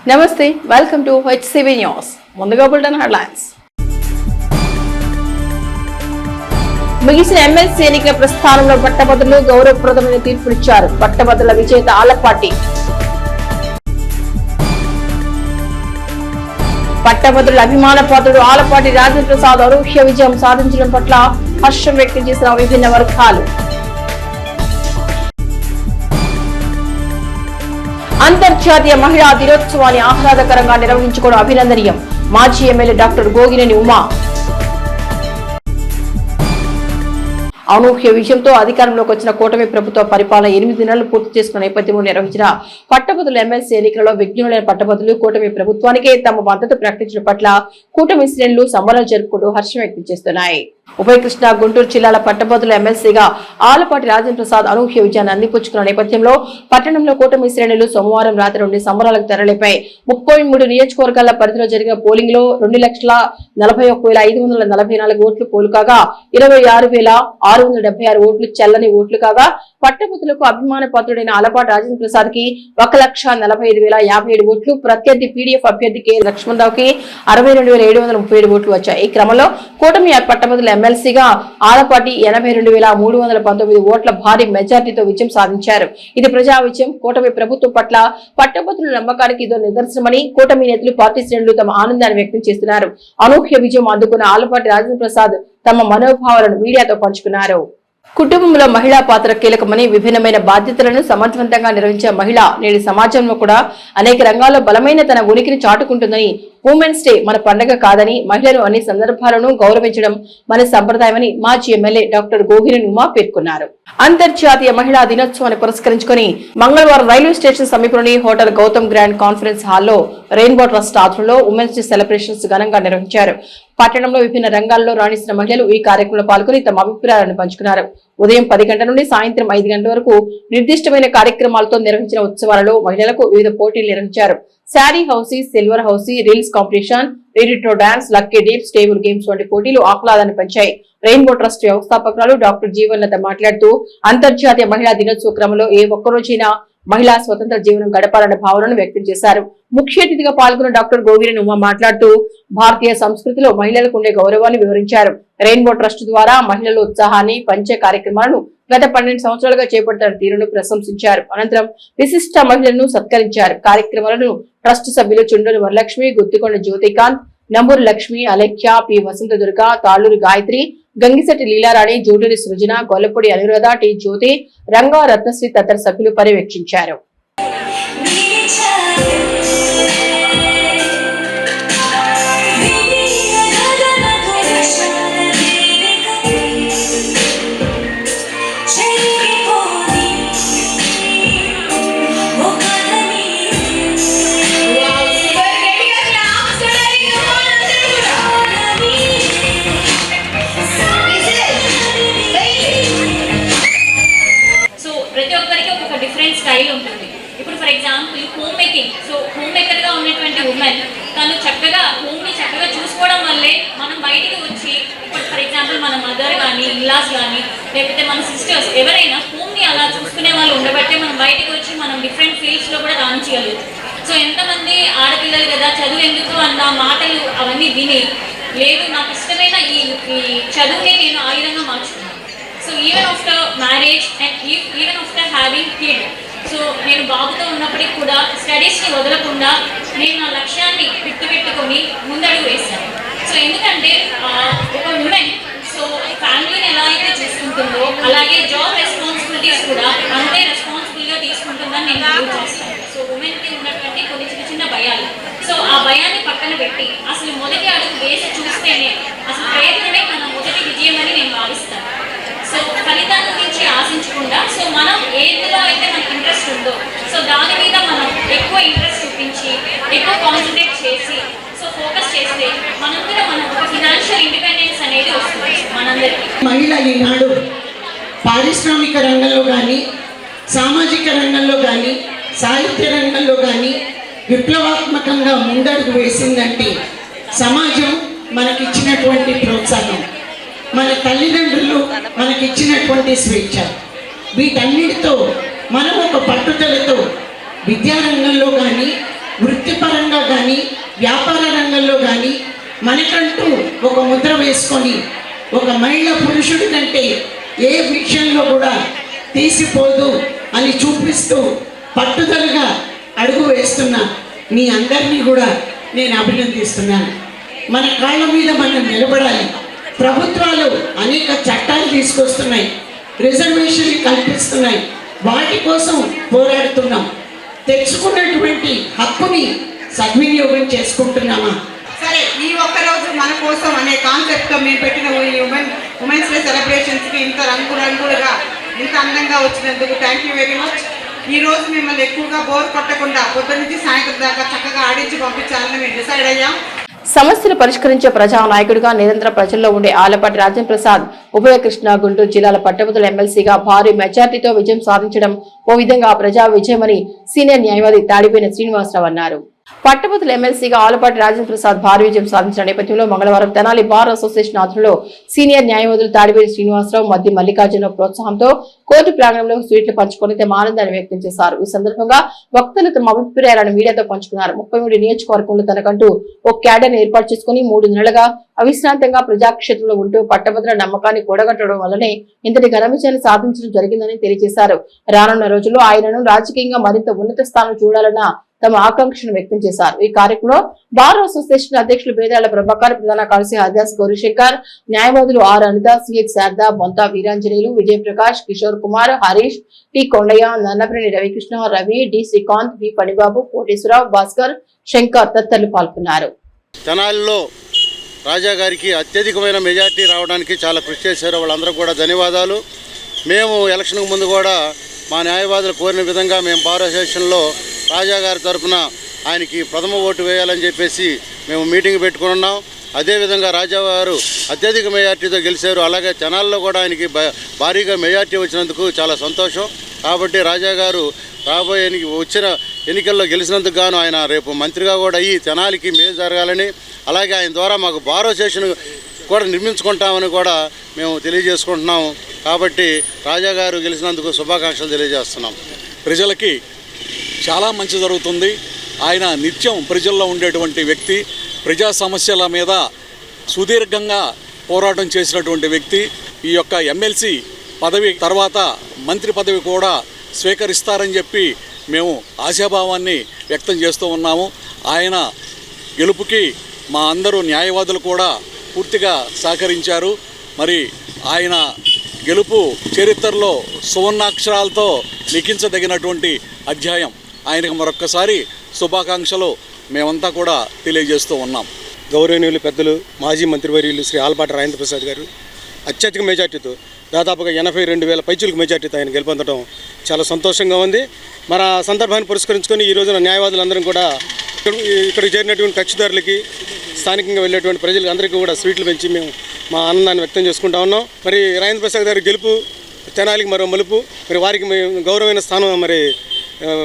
నమస్తే, welcome to HCV news. ముందుగా bulletin headlines. ముగిసిన ఎమ్మెల్సీ ఎన్నికల ప్రస్థానంలో పట్టభద్రులు గౌరవప్రదమైన తీర్పునిచ్చారు. పట్టభద్రుల విజేత ఆలపాటి. పట్టభద్రుల అభిమాన పాత్రుడు ఆలపాటి రాజేంద్ర ప్రసాద్ అనూహ్య విజయం సాధించడం పట్ల హర్షం వ్యక్తం చేసిన విభిన్న వర్గాలు. అంతర్జాతీయ మహిళా దినోత్సవాన్ని ఆహ్లాదకరంగా నిర్వహించుకోవడం అభినందనీయం. మాజీ ఎమ్మెల్యే డాక్టర్ గోగినేని ఉమా. అనూహ్య విజయంతో అధికారంలోకి వచ్చిన కూటమి ప్రభుత్వ పరిపాలన 8 నెలలు పూర్తి చేసుకున్న నేపథ్యంలో నిర్వహించిన పట్టభద్రుల ఎమ్మెల్సీ ఎన్నికలలో విజ్ఞులైన పట్టభద్రులు కూటమి ప్రభుత్వానికే తమ మద్దతు ప్రకటించడం పట్ల కూటమి శ్రేణులు సంబరాలు జరుపుకుంటూ హర్షం వ్యక్తం చేస్తున్నాయి. ఉభయ కృష్ణ గుంటూరు జిల్లాల పట్టభద్రుల ఎమ్మెల్సీగా ఆలపాటి రాజేంద్ర ప్రసాద్ అనూహ్య విజయాన్ని అందిపుచ్చుకున్న నేపథ్యంలో పట్టణంలో కూటమి శ్రేణులు సోమవారం రాత్రి నుండి సంబరాలకు తెరలిపై 33 నియోజకవర్గాల పరిధిలో జరిగిన పోలింగ్ లో 2,41,544 ఓట్లు పోలు కాగా 26,676 ఓట్లు చెల్లని ఓట్లు కాగా పట్టభద్రులకు అభిమాన పాత్రుడైన ఆలపాటి రాజేంద్ర ప్రసాద్ కి 1,45,057 ఓట్లు, ప్రత్యర్థి పీడీఎఫ్ అభ్యర్థి కె లక్ష్మణరావుకి 62,737 ఓట్లు వచ్చాయి. ఈ క్రమంలో కూటమి పట్టభద్రుల ఎమ్మెల్సీగా ఆలపాటి 82,319 ఓట్ల భారీ మెజార్టీతో విజయం సాధించారు. ఇది ప్రజా విజయం. కూటమి ప్రభుత్వం పట్ల పట్టభద్రుల నమ్మకానికి ఇదో నిదర్శనమని కూటమి నేతలు, పార్టీ శ్రేణులు తమ ఆనందాన్ని వ్యక్తం చేస్తున్నారు. అనూహ్య విజయం అందుకున్న ఆలపాటి రాజేంద్ర ప్రసాద్ తమ మనోభావాలను మీడియాతో పంచుకున్నారు. కుటుంబంలో మహిళా పాత్ర కీలకమని, విభిన్నమైన బాధ్యతలను సమర్థవంతంగా నిర్వహించే మహిళ నేటి సమాజంలో కూడా అనేక రంగాల్లో బలమైన తన ఉనికిని చాటుకుంటుందని, ఉమెన్స్ డే మన పండుగ కాదని, మహిళలు అన్ని సందర్భాలను గౌరవించడం మన సంప్రదాయమని మాజీ ఎమ్మెల్యే డాక్టర్ గోగినేని ఉమా పేర్కొన్నారు. అంతర్జాతీయ మహిళా దినోత్సవాన్ని పురస్కరించుకుని మంగళవారం రైల్వే స్టేషన్ సమీపంలోని హోటల్ గౌతమ్ గ్రాండ్ కాన్ఫరెన్స్ హాల్లో రెయిన్బో ట్రస్ట్ ఆధ్వర్యంలో ఉమెన్స్ డే సెలబ్రేషన్స్ ఘనంగా నిర్వహించారు. పట్టణంలో విభిన్న రంగాల్లో రాణిస్తున్న మహిళలు ఈ కార్యక్రమంలో పాల్గొని తమ అభిప్రాయాలను పంచుకున్నారు. ఉదయం 10 గంటల నుండి సాయంత్రం 5 గంటల వరకు నిర్దిష్టమైన కార్యక్రమాలతో నిర్వహించిన ఉత్సవాలలో మహిళలకు వివిధ పోటీలు నిర్వహించారు. Sari housie, silver housie, reels competition, రీడిటో dance, lucky dips, table games వంటి పోటీలు ఆహ్లాదాన్ని పెంచాయి. రెయిన్బో ట్రస్ట్ వ్యవస్థాపకురాలు డాక్టర్ జీవన్లత మాట్లాడుతూ అంతర్జాతీయ మహిళా దినోత్సవ క్రమంలో ఏ ఒక్కరోజైనా మహిళా స్వతంత్ర జీవనం గడపాలన్న భావనను వ్యక్తం చేశారు. ముఖ్య అతిథిగా పాల్గొన్న డాక్టర్ గోగినేని ఉమా మాట్లాడుతూ భారతీయ సంస్కృతిలో మహిళలకు ఉండే గౌరవాన్ని వివరించారు. రెయిన్బో ట్రస్ట్ ద్వారా మహిళల ఉత్సాహాన్ని పంచే కార్యక్రమాలను గత 12 సంవత్సరాలుగా చేపడుతున్న తీరును ప్రశంసించారు. అనంతరం విశిష్ట మహిళలను సత్కరించారు. కార్యక్రమాలను ట్రస్ట్ సభ్యులు చుండూరు వరలక్ష్మి, గుత్తికొండ జ్యోతికాంత్, నంబూరు లక్ష్మి, అలేఖ్య, పి వసంత దుర్గ, తాళ్లూరి గాయత్రి, గంగిశెట్టి లీలారాణి, జూటూరి సృజన, గొల్లపూడి అనురాధ, టి జ్యోతి, రంగా, రత్నశ్రీ తదితర సభ్యులు పర్యవేక్షించారు. ఇప్పుడు for example home making, so home maker గా ఉన్నటువంటి ఉమెన్ తను చక్కగా హోమ్ ని చక్కగా చూసుకోవడం వల్లే మనం బయటికి వచ్చి, ఇప్పుడు ఫర్ ఎగ్జాంపుల్ మన మదర్ కానీ, ఇన్లాస్ కానీ, లేకపోతే మన సిస్టర్స్ ఎవరైనా హోమ్ ని అలా చూసుకునే వాళ్ళు ఉండబట్టే మనం బయటికి వచ్చి మనం డిఫరెంట్ ఫీల్డ్స్ లో కూడా రాణించగలుగుతాం. సో ఎంతమంది ఆడపిల్లలు కదా చదువు ఎందుకు అన్న మాటలు అవన్నీ విని, లేదు నాకు ఇష్టమైన ఈ చదువుని నేను ఆయుధంగా మార్చుకున్నాను. So even after marriage and even after having kid, so నేను బాబుతో ఉన్నప్పటికీ కూడా స్టడీస్ని వదలకుండా నేను నా లక్ష్యాన్ని పెట్టుకొని ముందడుగు వేశాను. సో ఎందుకంటే ఒక ఉమెన్ సో ఫ్యామిలీని ఎలా అయితే చూసుకుంటుందో అలాగే జాబ్ రెస్పాన్సిబిలిటీస్ కూడా అంతే రెస్పాన్సిబుల్గా తీసుకుంటుందని నేను ప్రూవ్ చేస్తాను. సో ఉమెన్కి ఉన్నటువంటి కొన్ని చిన్న భయాలు, సో ఆ భయాన్ని పక్కన పెట్టి అసలు మొదటి అడుగు వేసి చూస్తేనే అసలు ప్రయత్నమే మన మొదటి విజయం అని నేను భావిస్తాను. సో ఫలితాల గురించి ఆశించకుండా, సో మనం ఏదిలో అయితే మనకు ఇంట్రెస్ట్ ఉందో సో దాని మీద మనం ఎక్కువ ఇంట్రెస్ట్ చూపించి ఎక్కువ కాన్సన్ట్రేట్ చేసి సో ఫోకస్ చేస్తే మనందరం మనం ఒక ఫినాన్షియల్ ఇండిపెండెన్స్ అనేది వస్తుంది మనందరికీ. మహిళ ఈనాడు పారిశ్రామిక రంగంలో కానీ, సామాజిక రంగంలో కానీ, సాహిత్య రంగంలో కానీ విప్లవాత్మకంగా ముందడుగు వేసిందంటే సమాజం మనకిచ్చినటువంటి ప్రోత్సాహం, మన తల్లిదండ్రులు మనకిచ్చినటువంటి స్వేచ్ఛ, వీటన్నిటితో మనం ఒక పట్టుదలతో విద్యారంగంలో కానీ, వృత్తిపరంగా కానీ వ్యాపార రంగంలో కానీ మనకంటూ ఒక ముద్ర వేసుకొని ఒక మహిళ పురుషుడి కంటే ఏ విషయంలో కూడా తీసిపోదు అని చూపిస్తూ పట్టుదలగా అడుగు వేస్తున్న మీ అందరినీ కూడా నేను అభినందిస్తున్నాను. మన కాళ్ళ మీద మనం నిలబడాలి. ప్రభుత్వాలు అనేక చట్టాలు తీసుకొస్తున్నాయి, రిజర్వేషన్లు కల్పిస్తున్నాయి, వాటి కోసం పోరాడుతున్నాం. తెచ్చుకున్నటువంటి హక్కుని సద్వినియోగం చేసుకుంటున్నామా? సరే, ఈ ఒక్కరోజు మన కోసం అనే కాన్సెప్ట్తో మేము పెట్టిన ఈ ఉమెన్స్ డే సెలబ్రేషన్స్కి ఇంత రంగులుగా ఇంత అందంగా వచ్చినందుకు థ్యాంక్ యూ వెరీ మచ్. ఈరోజు మిమ్మల్ని ఎక్కువగా బోర్ కొట్టకుండా పొద్దు నుంచి సాయంత్రం దాకా చక్కగా ఆడించి పంపించాలని మేము డిసైడ్ అయ్యాం. సమస్యలు పరిష్కరించే ప్రజా నాయకుడిగా నిరంతర ప్రజల్లో ఉండే ఆలపాటి రాజేంద్ర ప్రసాద్ ఉభయ కృష్ణా గుంటూరు జిల్లాల పట్టభద్రుల ఎమ్మెల్సీగా భారీ మెజార్టీతో విజయం సాధించడం ఓ విధంగా ప్రజా విజయమని సీనియర్ న్యాయవాది తాడిపోయిన శ్రీనివాసరావు అన్నారు. పట్టభద్రుల ఎమ్మెల్సీగా ఆలపాటి రాజేంద్ర ప్రసాద్ భారీ విజయం సాధించిన నేపథ్యంలో మంగళవారం తెనాలి బార్ అసోసియేషన్ ఆధ్వర్యంలో సీనియర్ న్యాయవాదులు తాడివేలి శ్రీనివాసరావు మధ్య మల్లికార్జున ప్రోత్సాహంతో కోర్టు ప్రాంగణంలో స్వీట్లు పంచుకొని తమ ఆనందాన్ని వ్యక్తం చేశారు. ఈ సందర్భంగా వక్తలు తమ అభిప్రాయాలను మీడియాతో పంచుకున్నారు. 33 నియోజకవర్గంలో తనకంటూ ఒక క్యాడర్ ఏర్పాటు చేసుకుని 3 నెలలుగా అవిశ్రాంతంగా ప్రజాక్షేత్రంలో ఉంటూ పట్టభద్రుల నమ్మకాన్ని కూడగట్టడం వల్లనే ఇంతటి ఘన విజయాన్ని సాధించడం జరిగిందని తెలియజేశారు. రానున్న రోజుల్లో ఆయనను రాజకీయంగా మరింత ఉన్నత స్థానం చూడాలన్న తమ ఆకాంక్షను వ్యక్తం చేశారు. ఈ కార్యక్రమంలో బార్ అసోసియేషన్ అధ్యక్షులు బేదాల ప్రభాకర్, ప్రధాన కార్యదర్శి హరిదాస్ గౌరీశంకర్, న్యాయవాదులు ఆర్ అనిత, సిహెచ్ శారద, బొంత వీరాంజనేయులు, విజయప్రకాష్, కిషోర్ కుమార్, హరీష్, టి కొండయ్య, నన్నప్రేణి రవికృష్ణ, రవి, డి శ్రీకాంత్, వి పడిబాబు, కోటేశ్వరరావు, భాస్కర్, శంకర్ తదితరులు పాల్గొన్నారు. తెనాలిలో రాజా గారికి అత్యధికమైన మెజార్టీ రావడానికి చాలా కృషి చేశారు. వాళ్ళందరూ కూడా ధన్యవాదాలు. మేము ఎలక్షన్కు ముందు కూడా మా న్యాయవాదులు కోరిన విధంగా మేము బార్ అసోసియేషన్లో రాజా గారి తరఫున ఆయనకి ప్రథమ ఓటు వేయాలని చెప్పేసి మేము మీటింగ్ పెట్టుకున్నాం. అదేవిధంగా రాజా గారు అత్యధిక మెజార్టీతో గెలిచారు. అలాగే తెనాల్లో కూడా ఆయనకి భారీగా మెజార్టీ వచ్చినందుకు చాలా సంతోషం. కాబట్టి రాజా గారు రాబోయే వచ్చిన ఎన్నికల్లో గెలిచినందుకు గాను ఆయన రేపు మంత్రిగా కూడా అయ్యి తెనాలికి మేలు జరగాలని, అలాగే ఆయన ద్వారా మాకు బార్ అసోసియేషన్ కూడా నిర్మించుకుంటామని కూడా మేము తెలియజేసుకుంటున్నాము. కాబట్టి రాజా గారు గెలిచినందుకు శుభాకాంక్షలు తెలియజేస్తున్నాం. ప్రజలకి చాలా మంచి జరుగుతుంది. ఆయన నిత్యం ప్రజల్లో ఉండేటువంటి వ్యక్తి, ప్రజా సమస్యల మీద సుదీర్ఘంగా పోరాటం చేసినటువంటి వ్యక్తి. ఈ యొక్క ఎమ్మెల్సీ పదవి తర్వాత మంత్రి పదవి కూడా స్వీకరిస్తారని చెప్పి మేము ఆశాభావాన్ని వ్యక్తం చేస్తూ ఉన్నాము. ఆయన గెలుపుకి మా అందరూ న్యాయవాదులు కూడా పూర్తిగా సహకరించారు. మరి ఆయన గెలుపు చరిత్రలో సువర్ణాక్షరాలతో లిఖించదగినటువంటి అధ్యాయం. ఆయనకు మరొక్కసారి శుభాకాంక్షలు మేమంతా కూడా తెలియజేస్తూ ఉన్నాం. గౌరవనీయులు పెద్దలు మాజీ మంత్రివర్యులు శ్రీ ఆలపాటి రాజేంద్ర ప్రసాద్ గారు అత్యధిక మెజార్టీతో దాదాపుగా 82,000 పైచులకు మెజార్టీతో ఆయన గెలుపొందడం చాలా సంతోషంగా ఉంది. మన సందర్భాన్ని పురస్కరించుకొని ఈ రోజున న్యాయవాదులందరం కూడా ఇక్కడికి చేరినటువంటి కక్షిదారులకి, స్థానికంగా వెళ్ళేటువంటి ప్రజలకు అందరికీ కూడా స్వీట్లు పెంచి మేము మా ఆనందాన్ని వ్యక్తం చేసుకుంటా ఉన్నాం. మరి రాజేంద్ర ప్రసాద్ గారి గెలుపు తెనాలికి మరో మలుపు. మరి వారికి గౌరవమైన స్థానం మరి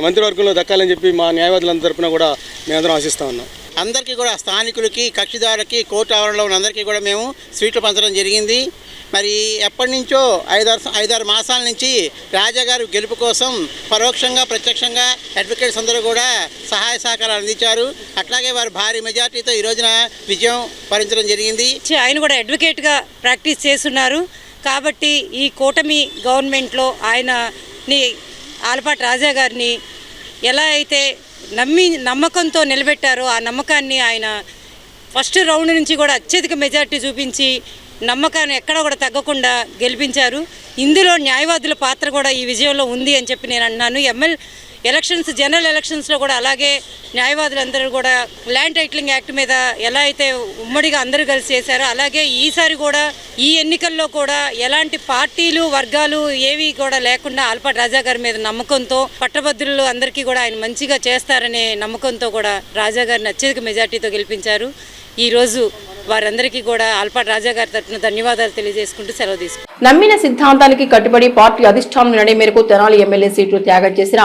మంత్రివర్గంలో దక్కాలని చెప్పి మా న్యాయవాదులందరి తరపున కూడా మేమందరం ఆశిస్తూ ఉన్నాం. అందరికీ కూడా స్థానికులకి, కక్షిదారులకి, కోర్టు ఆవరణలో ఉన్న అందరికీ కూడా మేము స్వీట్లు పంచడం జరిగింది. మరి ఎప్పటి నుంచో 5-6 మాసాల నుంచి రాజాగారు గెలుపు కోసం పరోక్షంగా ప్రత్యక్షంగా అడ్వకేట్స్ అందరూ కూడా సహాయ సహకారాలు అందించారు. అట్లాగే వారు భారీ మెజార్టీతో ఈ రోజున విజయం వరించడం జరిగింది. ఆయన కూడా అడ్వకేట్గా ప్రాక్టీస్ చేస్తున్నారు. కాబట్టి ఈ కూటమి గవర్నమెంట్లో ఆయనని ఆలపాటి రాజా గారిని ఎలా అయితే నమ్మకంతో నిలబెట్టారో ఆ నమ్మకాన్ని ఆయన ఫస్ట్ రౌండ్ నుంచి కూడా అత్యధిక మెజార్టీ చూపించి నమ్మకాన్ని ఎక్కడ కూడా తగ్గకుండా గెలిపించారు. ఇందులో న్యాయవాదుల పాత్ర కూడా ఈ విజయంలో ఉంది అని చెప్పి నేను అంటున్నాను. ఎలక్షన్స్, జనరల్ ఎలక్షన్స్లో కూడా అలాగే న్యాయవాదులందరూ కూడా ల్యాండ్ టైటిలింగ్ యాక్ట్ మీద ఎలా అయితే ఉమ్మడిగా అందరూ కలిసి చేశారో అలాగే ఈసారి కూడా ఈ ఎన్నికల్లో కూడా ఎలాంటి పార్టీలు, వర్గాలు ఏవి కూడా లేకుండా ఆలపాటి రాజా గారి మీద నమ్మకంతో పట్టభద్రులు అందరికీ కూడా ఆయన మంచిగా చేస్తారనే నమ్మకంతో కూడా రాజా గారిని అత్యధిక మెజార్టీతో గెలిపించారు. ఈరోజు వారందరికీ కూడా ఆలపాటి రాజా గారి తరఫున ధన్యవాదాలు తెలియజేసుకుంటూ సెలవు తీసుకుంటారు. నమ్మిన సిద్ధాంతానికి కట్టుబడి పార్టీ అధిష్టానం నిర్ణయం మేరకు తెనాలి ఎమ్మెల్యే సీట్లు త్యాగం చేసిన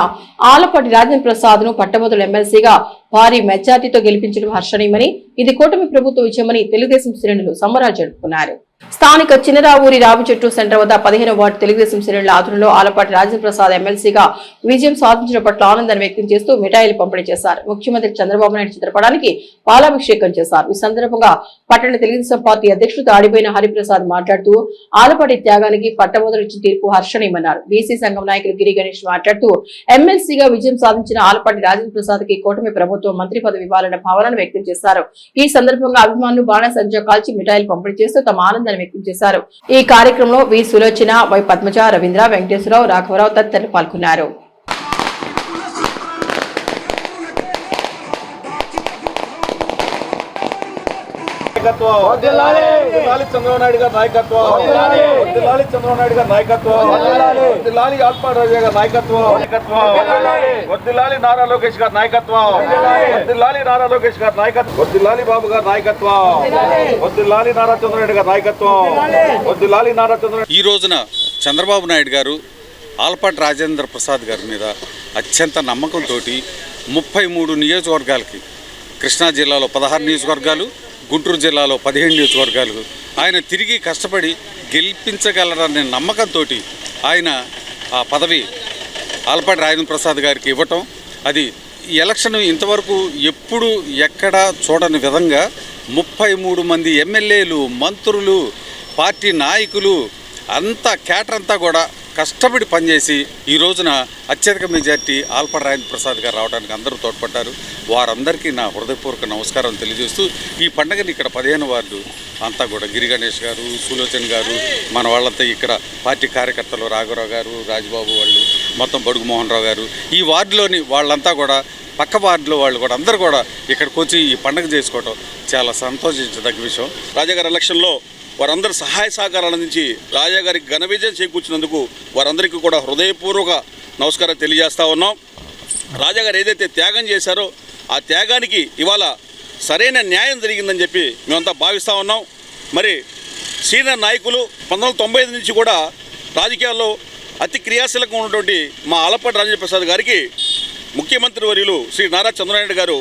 ఆలపాటి రాజేంద్ర ప్రసాద్ ను పట్టభద్రుల ఎమ్మెల్సీగా భారీ మెజార్టీతో గెలిపించడం హర్షణీయమని, ఇది కూటమి ప్రభుత్వ విజయమని తెలుగుదేశం శ్రేణులు సంబరాలు జరుపుకున్నారు. స్థానిక చిన్నరావూరి రావిచెట్టు సెంటర్ వద్ద 15వ వార్డు తెలుగుదేశం శ్రేణుల ఆధ్వర్యంలో ఆలపాటి రాజేంద్ర ప్రసాద్ ఎమ్మెల్సీగా విజయం సాధించిన పట్ల ఆనందాన్ని వ్యక్తం చేస్తూ మిఠాయిలు పంపిణీ చేశారు. ముఖ్యమంత్రి చంద్రబాబు నాయుడు చిత్రపటానికి పాలాభిషేకం చేశారు. ఈ సందర్భంగా పట్టణ తెలుగుదేశం పార్టీ అధ్యక్షుడు తాడిపోయిన హరిప్రసాద్ మాట్లాడుతూ ఆలపాటి త్యాగానికి పట్టభద్రులు ఇచ్చిన తీర్పు హర్షణీయమన్నారు. బీసీ సంఘం నాయకులు గిరి గణేష్ మాట్లాడుతూ ఎమ్మెల్సీగా విజయం సాధించిన ఆలపాటి రాజేంద్ర ప్రసాద్ కి కూటమి ప్రభుత్వం మంత్రి పదవి ఇవ్వాలన్న భావనను వ్యక్తం చేశారు. ఈ సందర్భంగా అభిమానులు బాణసంచా కాల్చి మిఠాయిలు పంపిణీ చేస్తూ తమ ఆనందాన్ని వ్యక్తం చేశారు. ఈ కార్యక్రమంలో వి సులోచన, వై పద్మజ, రవీంద్ర, వెంకటేశ్వరరావు, రాఘవరావు తదితరులు పాల్గొన్నారు. చంద్రబాబు నాయుడు గారి నాయకత్వం, చంద్రబాబు నాయుడు గారి నాయకత్వం, ఆల్పాటి రాజా గారి నాయకత్వం, వర్ధిల్లాలి నారా లోకేష్ గారి నాయకత్వం, వర్ధిల్లాలి నారా లోకేష్ గారి నాయకత్వం, వర్ధిల్లాలి బాబు గారి నాయకత్వం, వర్ధిల్లాలి నారా చంద్రనాయుడు గారి నాయకత్వం, వర్ధిల్లాలి నారా చంద్రనాయుడు. ఈ రోజున చంద్రబాబు నాయుడు గారు ఆలపాటి రాజేంద్ర ప్రసాద్ గారి మీద అత్యంత నమ్మకంతో 33 నియోజకవర్గాలకి, కృష్ణా జిల్లాలో 16 నియోజకవర్గాలు, గుంటూరు జిల్లాలో 17 నియోజకవర్గాలు ఆయన తిరిగి కష్టపడి గెలిపించగలరనే నమ్మకంతో ఆయన ఆ పదవి ఆలపాటి రాజేంద్ర ప్రసాద్ గారికి ఇవ్వటం, అది ఎలక్షన్ ఇంతవరకు ఎప్పుడు ఎక్కడా చూడని విధంగా 33 మంది ఎమ్మెల్యేలు, మంత్రులు, పార్టీ నాయకులు అంతా కేటర్ అంతా కూడా కష్టపడి పనిచేసి ఈ రోజున అత్యధిక మెజార్టీ ఆలపాటి రాజేంద్ర ప్రసాద్ గారు రావడానికి అందరూ తోడ్పడ్డారు. వారందరికీ నా హృదయపూర్వక నమస్కారం తెలియజేస్తూ ఈ పండుగని ఇక్కడ 15 వార్డు అంతా కూడా గిరి గణేష్ గారు, సులోచన గారు, మన వాళ్ళంతా ఇక్కడ పార్టీ కార్యకర్తలు రాఘవరావు గారు, రాజబాబు వాళ్ళు, మొత్తం బడుగు మోహన్ రావు గారు, ఈ వార్డులోని వాళ్ళంతా కూడా పక్క వార్డులో వాళ్ళు కూడా అందరూ కూడా ఇక్కడికి వచ్చి ఈ పండుగ చేసుకోవడం చాలా సంతోషించదగ్గ విషయం. రాజాగారి ఎలక్షన్లో వారందరూ సహాయ సహకారాల నుంచి రాజా గారికి ఘన విజయం చేకూర్చినందుకు వారందరికీ కూడా హృదయపూర్వక నమస్కారం తెలియజేస్తూ ఉన్నాం. రాజాగారు ఏదైతే త్యాగం చేశారో ఆ త్యాగానికి ఇవాళ సరైన న్యాయం జరిగిందని చెప్పి మేమంతా భావిస్తూ ఉన్నాం. మరి సీనియర్ నాయకులు 1995 నుంచి కూడా రాజకీయాల్లో అతి క్రియాశీలకంగా ఉన్నటువంటి మా ఆలపాటి రాజేంద్ర ప్రసాద్ గారికి ముఖ్యమంత్రి వర్యులు శ్రీ నారా చంద్రనాయుడు గారు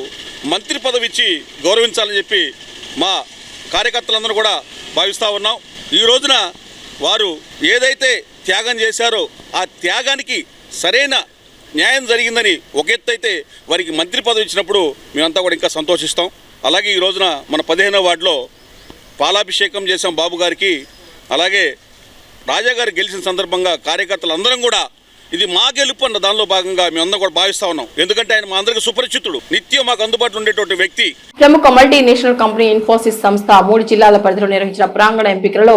మంత్రి పదవి ఇచ్చి గౌరవించాలని చెప్పి మా కార్యకర్తలందరూ కూడా భావిస్తూ ఉన్నాం. ఈ రోజున వారు ఏదైతే త్యాగం చేశారో ఆ త్యాగానికి సరైన న్యాయం జరిగిందని ఒక ఎత్తు అయితే వారికి మంత్రి పదవి ఇచ్చినప్పుడు మేమంతా కూడా ఇంకా సంతోషిస్తాం. అలాగే ఈ రోజున మన 15వ వార్డులో పాలాభిషేకం చేసాం బాబు గారికి. అలాగే రాజాగారు గెలిచిన సందర్భంగా కార్యకర్తలు అందరం కూడా ఇది మా గెలుపు అన్న దానిలో భాగంగా మేమందరం కూడా భావిస్తా ఉన్నాం. ఎందుకంటే ఆయన మా అందరికీ సుపరిచితుడు, నిత్యం మాకు అందుబాటులో ఉండేటువంటి వ్యక్తి. ప్రముఖ మల్టీనేషనల్ కంపెనీ ఇన్ఫోసిస్ సంస్థ 3 జిల్లాల పరిధిలో నిర్వహించిన ప్రాంగణ ఎంపికలలో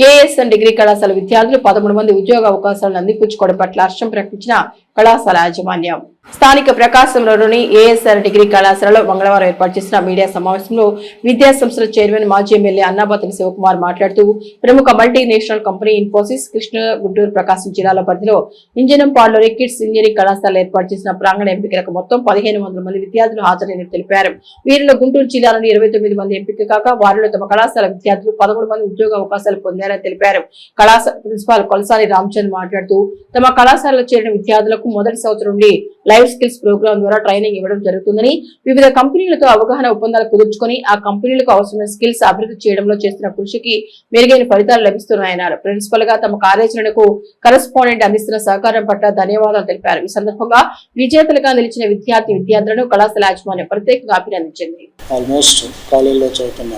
ఏఎస్ఎన్ డిగ్రీ కళాశాల విద్యార్థులు 11 మంది ఉద్యోగ అవకాశాలను అందిపుచ్చుకోవడం పట్ల హర్షం ప్రకటించిన కళాశాల యాజమాన్యం. స్థానిక ప్రకాశంలోని ఏఎస్ఆర్ డిగ్రీ కళాశాలలో మంగళవారం ఏర్పాటు చేసిన మీడియా సమావేశంలో విద్యా సంస్థల చైర్మన్ మాజీ ఎమ్మెల్యే అన్నాబత్తిని శివకుమార్ మాట్లాడుతూ ప్రముఖ మల్టీనేషనల్ కంపెనీ ఇన్ఫోసిస్ కృష్ణ, గుంటూరు, ప్రకాశం జిల్లాల పరిధిలో ఇంజనంపాడులోని కిడ్స్ ఇంజనీరింగ్ కళాశాల ఏర్పాటు చేసిన ప్రాంగణ ఎంపికలకు మొత్తం 1500 మంది విద్యార్థులు హాజరైనట్టు తెలిపారు. వీరిలో గుంటూరు జిల్లాలోని 29 మంది ఎంపిక కాగా వారిలో తమ కళాశాల విద్యార్థులు 13 మంది ఉద్యోగ అవకాశాలు పొందారని తెలిపారు. కళాశాల ప్రిన్సిపాల్ కొలసాని రామచంద్ మాట్లాడుతూ తమ కళాశాలలో చేరిన విద్యార్థులకు మొదటి సంవత్సరం నుండి లైఫ్ స్కిల్స్ ప్రోగ్రాం ద్వారా ట్రైనింగ్ ఇవ్వడం జరుగుతుందని, వివిధ కంపెనీలతో అవగాహన ఒప్పందాలు కుదుర్చుకొని ఆ కంపెనీలకు అవసరమైన స్కిల్స్ అభివృద్ధి చేయడంలో చేస్తున్న కృషికి మెరుగైన ఫలితాలు లభిస్తున్నాయన్నారు. ప్రిన్సిపల్ గా తమ కార్యాచరణకు కరెస్పాండెంట్ అందిస్తున్న సహకారం పట్ల ధన్యవాదాలు తెలిపారు. ఈ సందర్భంగా విజేతలుగా నిలిచిన విద్యార్థులను కళాశాల యాజమాన్యం ప్రత్యేకంగా అభినందించింది. ఆల్మోస్ట్ కాలేజీలో చదువుతున్న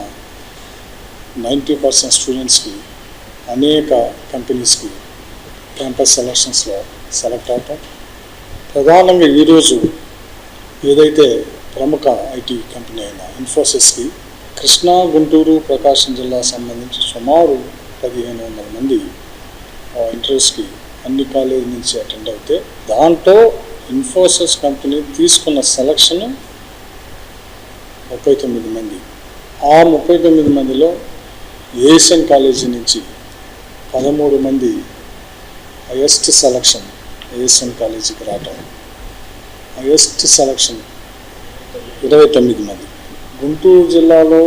90% స్టూడెంట్స్కి అనేక కంపెనీస్కి క్యాంపస్ సెలక్షన్స్లో సెలెక్ట్ అవటం, ప్రధానంగా ఈరోజు ఏదైతే ప్రముఖ ఐటీ కంపెనీ అయిన ఇన్ఫోసిస్కి కృష్ణా, గుంటూరు, ప్రకాశం జిల్లా సంబంధించి సుమారు 1500 మంది ఇంటర్వ్యూస్కి అన్ని కాలేజీ నుంచి అటెండ్ అవుతే దాంట్లో ఇన్ఫోసిస్ కంపెనీ తీసుకున్న సెలక్షన్ 39 మంది. ఆ 39 మందిలో ఏషియన్ కాలేజీ నుంచి 13 మంది హైయెస్ట్ సెలక్షన్ ఏఎస్ఎన్ కాలేజీకి రావటం, హైయెస్ట్ సెలక్షన్ 29 మంది. గుంటూరు జిల్లాలో